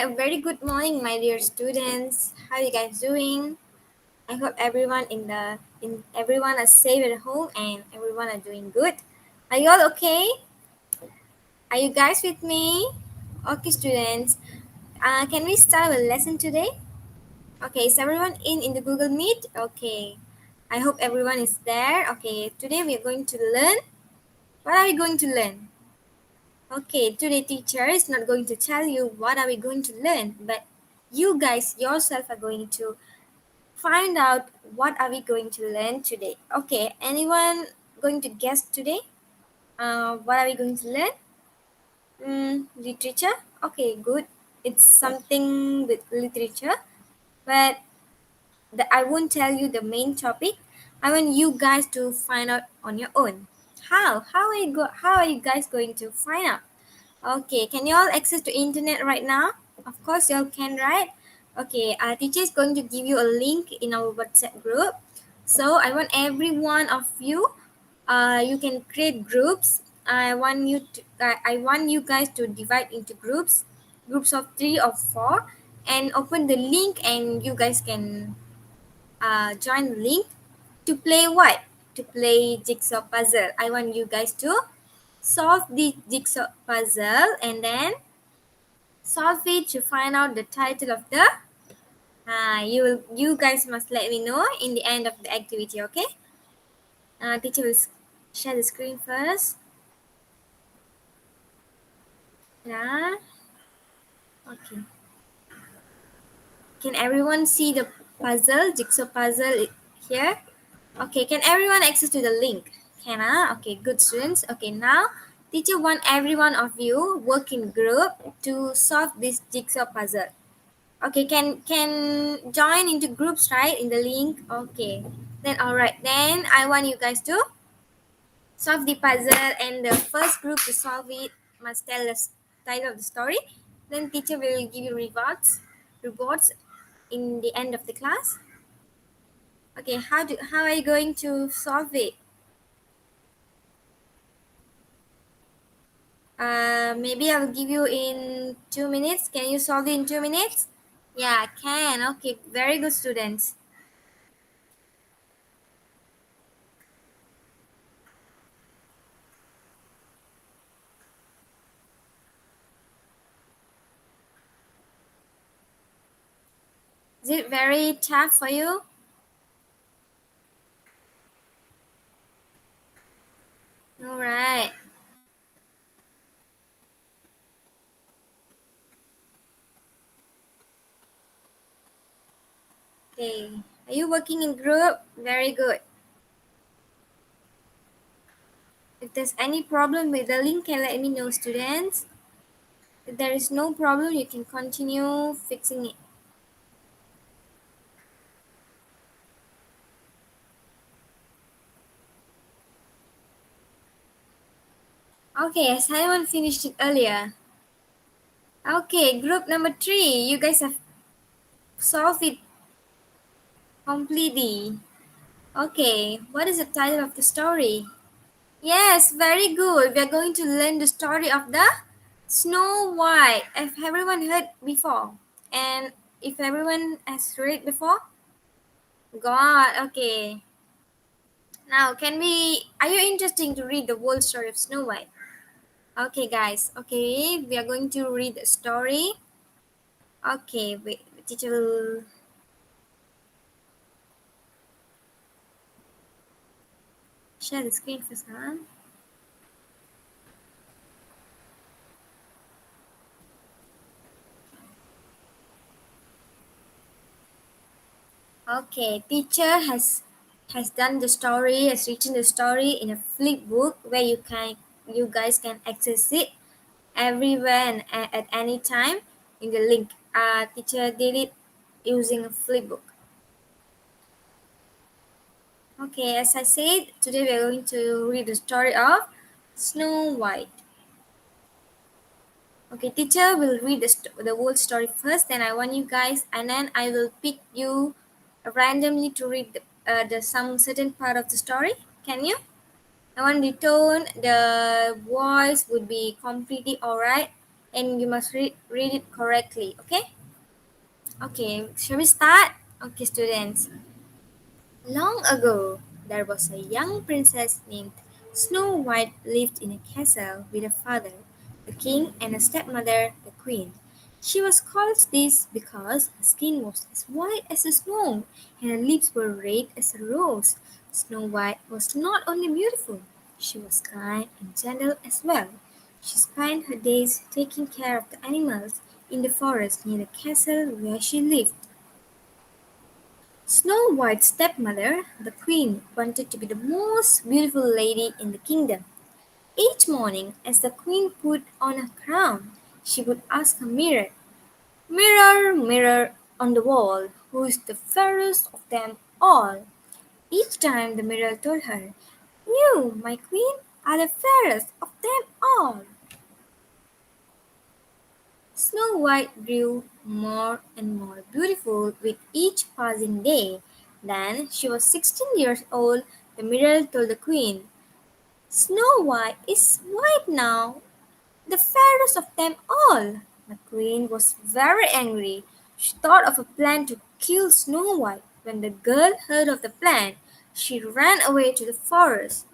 a very good morning, my dear students. How are you guys doing? I hope everyone is safe at home and everyone are doing good. Are you all okay? Are you guys with me? Okay, students. Can we start our lesson today? Okay, is everyone in the Google Meet? Okay. I hope everyone is there. Okay, today we are going to learn. What are we going to learn? Okay, today teacher is not going to tell you what are we going to learn, but you guys yourself are going to find out what are we going to learn today. Okay, anyone going to guess today? What are we going to learn? Literature. Okay, good. It's something with literature, but I won't tell you the main topic. I want you guys to find out on your own. How? How are you guys going to find out? Okay, can you all access to internet right now? Of course you all can, right? Okay, our teacher is going to give you a link in our WhatsApp group. So I want every one of you, you can create groups. I want you guys to divide into groups of 3 or 4, and open the link, and you guys can join the link to play what? To play jigsaw puzzle. I want you guys to solve the jigsaw puzzle and then solve it to find out the title of the you guys must let me know in the end of the activity. Okay, teacher will share the screen first. Yeah. Okay, can everyone see the jigsaw puzzle here? Okay, can everyone access to the link? Can okay, good students. Okay, now teacher want every one of you work in group to solve this jigsaw puzzle. Okay, can join into groups, right, in the link? Okay, then all right, then I want you guys to solve the puzzle, and the first group to solve it must tell the title of the story. Then teacher will give you rewards in the end of the class. Okay, how are you going to solve it? Maybe I'll give you in 2 minutes. Can you solve it in 2 minutes? Yeah, can. Okay, very good, students. Is it very tough for you? All right. Okay. Are you working in group? Very good. If there's any problem with the link, can let me know, students. If there is no problem, you can continue fixing it. Okay, Simon finished it earlier. Okay, group number 3, you guys have solved it completely. Okay, what is the title of the story? Yes, very good. We are going to learn the story of the Snow White. Have everyone heard before? And if everyone has read before? God, okay. Now, are you interested to read the whole story of Snow White? Okay, guys. Okay, we are going to read the story. Okay, wait, the teacher will share the screen first, huh? Okay, teacher has done the story, has written the story in a flip book where you guys can access it everywhere and at any time in the link. Teacher did it using a flip book. Okay, as I said, today we are going to read the story of Snow White. Okay, teacher will read the whole story first, then I want you guys, and then I will pick you randomly to read the some certain part of the story. Can you? I want the tone, the voice would be completely alright. and you must read it correctly, okay? Okay, shall we start? Okay, students. Long ago, there was a young princess named Snow White lived in a castle with a father, the king, and a stepmother, the queen. She was called this because her skin was as white as the snow and her lips were red as a rose. Snow White was not only beautiful, she was kind and gentle as well. She spent her days taking care of the animals in the forest near the castle where she lived. Snow White's stepmother, the queen, wanted to be the most beautiful lady in the kingdom. Each morning, as the queen put on her crown, she would ask her mirror, "Mirror, mirror on the wall, who is the fairest of them all?" Each time the mirror told her, "You, my queen, are the fairest of them all." Snow White grew more and more beautiful with each passing day. Then she was 16 years old. The mirror told the queen, "Snow White is white now, the fairest of them all." The queen was very angry. She thought of a plan to kill Snow White. When the girl heard of the plan, she ran away to the forest.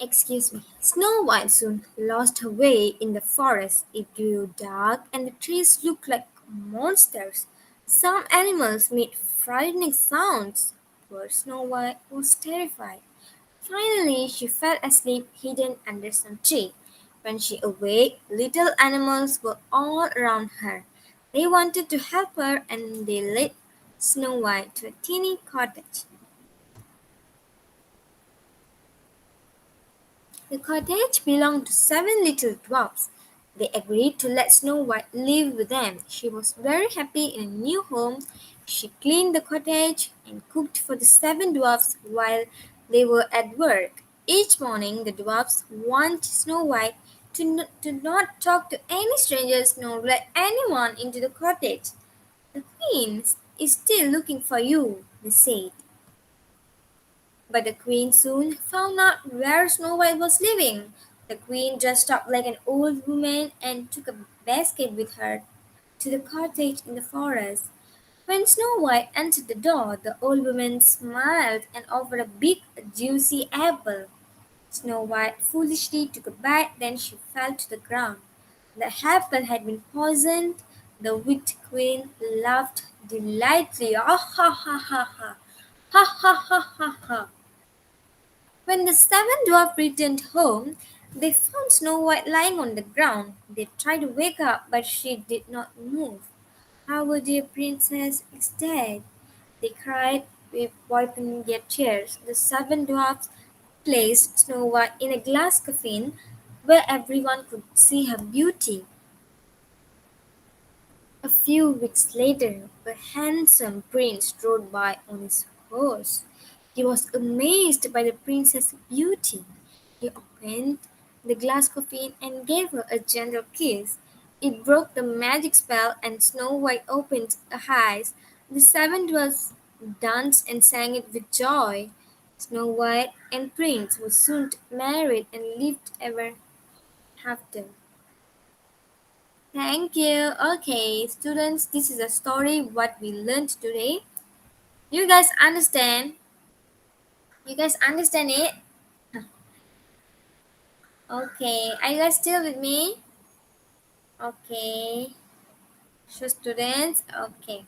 Excuse me. Snow White soon lost her way in the forest. It grew dark and the trees looked like monsters. Some animals made frightening sounds. Poor Snow White was terrified. Finally, she fell asleep hidden under some tree. When she awoke, little animals were all around her. They wanted to help her and they led Snow White to a teeny cottage. The cottage belonged to seven little dwarfs. They agreed to let Snow White live with them. She was very happy in a new home. She cleaned the cottage and cooked for the seven dwarfs while they were at work. Each morning, the dwarfs warned Snow White to not talk to any strangers nor let anyone into the cottage. "The queen is still looking for you," they said. But the queen soon found out where Snow White was living. The queen dressed up like an old woman and took a basket with her to the cottage in the forest. When Snow White entered the door, the old woman smiled and offered a big, juicy apple. Snow White foolishly took a bite, then she fell to the ground. The apple had been poisoned. The wicked queen laughed delightedly. "Ah ha ha ha ha! Ha ha ha ha ha!" When the seven dwarfs returned home, they found Snow White lying on the ground. They tried to wake her up, but she did not move. "Our dear princess is dead," they cried, wiping their tears. The seven dwarfs placed Snow White in a glass coffin where everyone could see her beauty. A few weeks later, a handsome prince rode by on his horse. He was amazed by the princess's beauty. He opened the glass coffin and gave her a gentle kiss. It broke the magic spell, and Snow White opened her eyes. The seven dwarfs danced and sang it with joy. Snow White and Prince were soon married and lived ever after. Thank you. Okay, students, this is a story what we learned today. You guys understand? You guys understand it? Okay, are you guys still with me? Okay. So students, okay.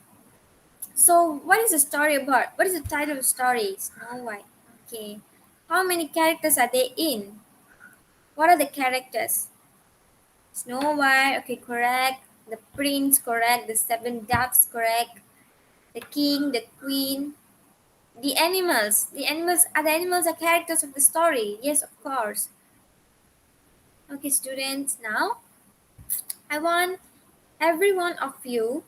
So what is the story about? What is the title of the story? Snow White. Okay. How many characters are they in? What are the characters? Snow White, okay, correct. The prince, correct. The seven ducks, correct. The king, the queen, the animals. The animals are characters of the story. Yes, of course. Okay, students, now I want every one of you,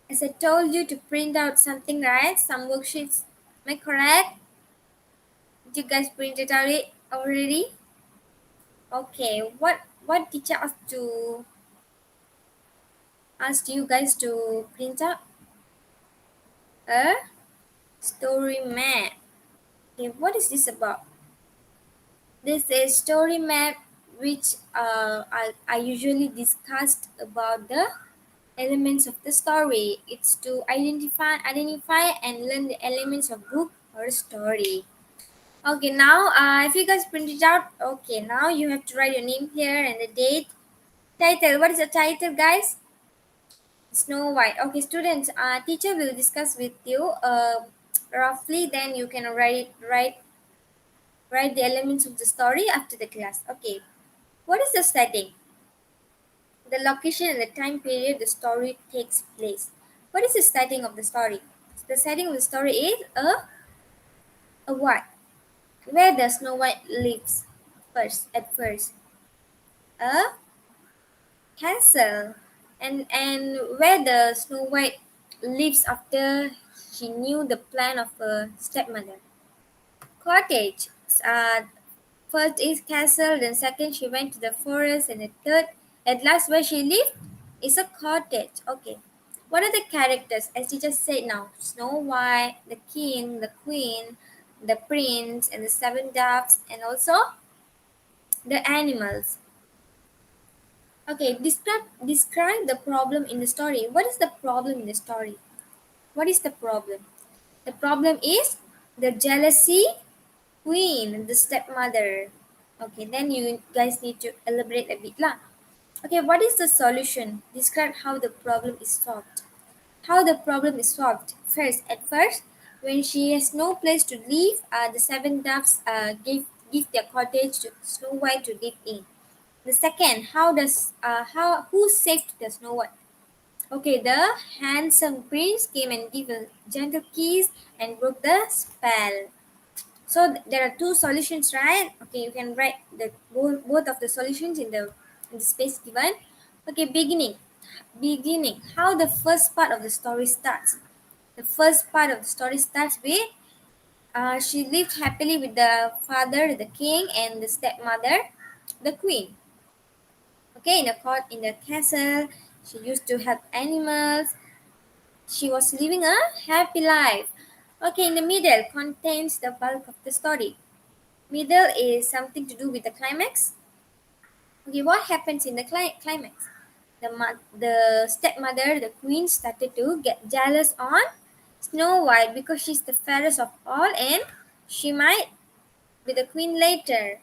as I told you, to print out something, right? Some worksheets. Am I correct? Did you guys print it out already? Okay, what teacher asked you guys to print out? A story map. Okay, what is this about? This is story map, which I usually discussed about the elements of the story. It's to identify and learn the elements of book or story. Okay, now if you guys print it out, okay, now you have to write your name here and the date. Title. What is the title, guys? Snow White. Okay, students. Teacher will discuss with you roughly. Then you can write the elements of the story after the class. Okay. What is the setting? The location and the time period the story takes place. What is the setting of the story? The setting of the story is a what? Where the Snow White lives at first. A castle. And where the Snow White lives after she knew the plan of her stepmother. Cottage. Uh, First is castle, then second she went to the forest, and the third, at last where she lived, is a cottage. Okay. What are the characters? As you just said now, Snow White, the king, the queen, the prince, and the seven doves, and also the animals. Okay, describe the problem in the story. What is the problem in the story? What is the problem? The problem is the jealousy queen, the stepmother. Okay, then you guys need to elaborate a bit lah. Okay, what is the solution? Describe how the problem is solved. How the problem is solved. At first, when she has no place to live, the seven doves give their cottage to Snow White to live in. The second, how who saved the Snow White? Okay, the handsome prince came and gave a gentle kiss and broke the spell. So there are two solutions, right? Okay, you can write the both of the solutions in the space given. Okay, beginning. How the first part of the story starts. The first part of the story starts with she lived happily with the father, the king, and the stepmother, the queen. Okay, in the court, in the castle, she used to help animals. She was living a happy life. Okay, in the middle contains the bulk of the story. Middle is something to do with the climax. Okay, what happens in the climax? The stepmother, the queen, started to get jealous on Snow White because she's the fairest of all and she might be the queen later.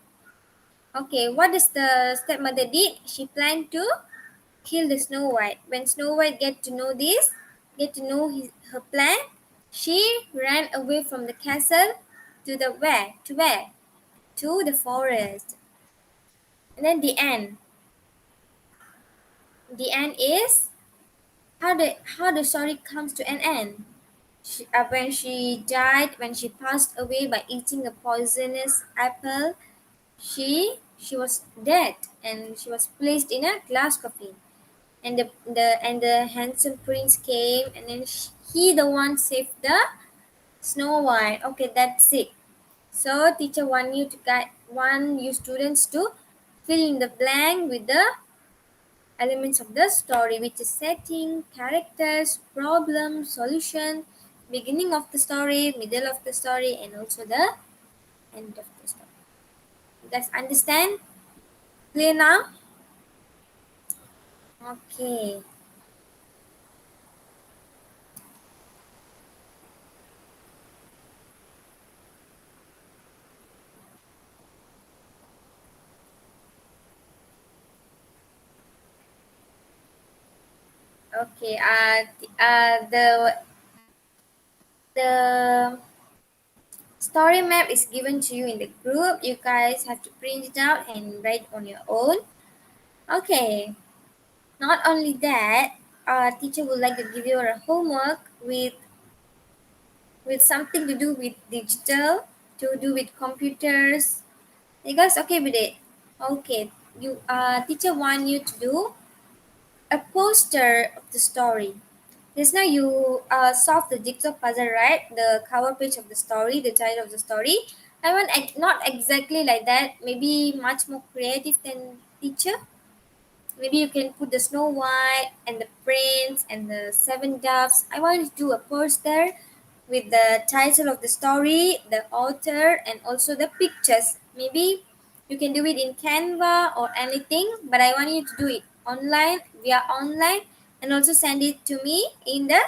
Okay, what does the stepmother did? She planned to kill the Snow White. When Snow White get to know her plan, she ran away from the castle to the where? To where? To the forest. And then the end. The end is how the story comes to an end. When she died, when she passed away by eating a poisonous apple, she was dead and she was placed in a glass coffin. And the handsome prince came and then he the one saved the Snow White. Okay, that's it. So teacher want you students to fill in the blank with the elements of the story, which is setting, characters, problem, solution, beginning of the story, middle of the story, and also the end of the story. You guys understand? Clear now? Okay. Okay. The story map is given to you in the group. You guys have to print it out and write on your own. Okay. Not only that, teacher would like to give you a homework with something to do with digital, to do with computers. You guys okay with it? Okay. You teacher want you to do a poster of the story. Just now you solve the jigsaw puzzle, right? The cover page of the story, the title of the story. I want not exactly like that. Maybe much more creative than teacher. Maybe you can put the Snow White and the prince and the seven doves. I want to do a poster with the title of the story, the author, and also the pictures. Maybe You can do it in Canva or anything, but I want you to do it online, via online, and also send it to me in the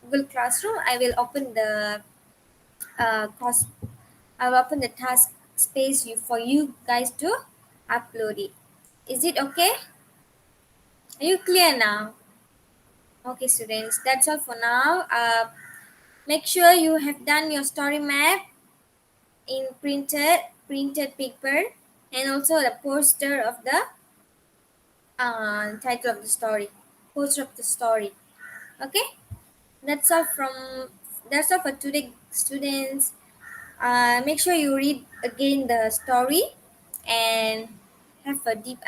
Google Classroom. I will open the course. I will open the task space for you guys to upload it. Is it okay? Are you clear now? Okay, students, that's all for now. Make sure you have done your story map in printed paper, and also the poster of the title of the story, poster of the story. Okay, that's all from that's all for today, students. Make sure you read again the story and have a deep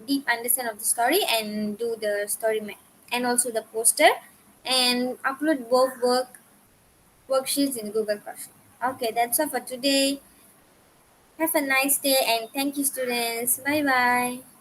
deep understand of the story, and do the story map and also the poster, and upload both worksheets in Google Classroom. Okay, that's all for today. Have a nice day and thank you, students. Bye bye.